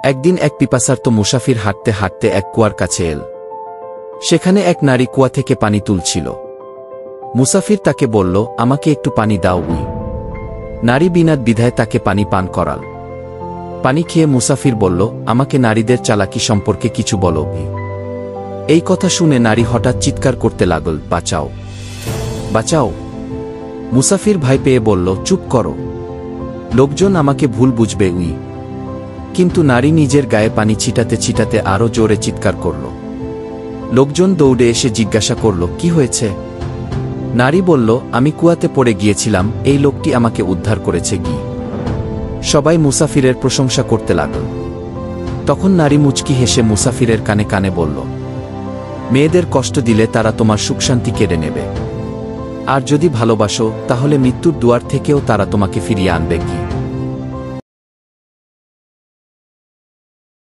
একদিন এক পিপাসার্ত মুসাফির হাঁটতে হাঁটতে এক কুয়ার কাছে এল। সেখানে এক নারী কুয়া থেকে পানি তুলছিল। মুসাফির তাকে বলল, আমাকে একটু পানি দাও। নারী বিনা দ্বিধায় তাকে পানি পান করাল। পানি খেয়ে মুসাফির বলল, আমাকে নারীদের চালাকি সম্পর্কে কিছু বলো। এই কথা শুনে নারী হঠাৎ চিৎকার করতে লাগল, বাঁচাও, বাঁচাও। মুসাফির ভয় পেয়ে বলল, চুপ করো, লোকজন আমাকে ভুল বুঝবে। কিন্তু নারী নিজের গায়ে পানি ছিটাতে ছিটাতে আরো জোরে চিৎকার করল। লোকজন দৌড়ে এসে জিজ্ঞাসা করল, কি হয়েছে? নারী বলল, আমি কুয়াতে পড়ে গিয়েছিলাম, এই লোকটি আমাকে উদ্ধার করেছে। সবাই মুসাফিরের প্রশংসা করতে লাগল। তখন নারী মুচকি হেসে মুসাফিরের কানে কানে বলল, মেয়েদের কষ্ট দিলে তারা তোমার সুখশান্তি কেড়ে নেবে, আর যদি ভালোবাসো তাহলে মৃত্যুর দুয়ার থেকেও তারা তোমাকে ফিরিয়ে আনবে।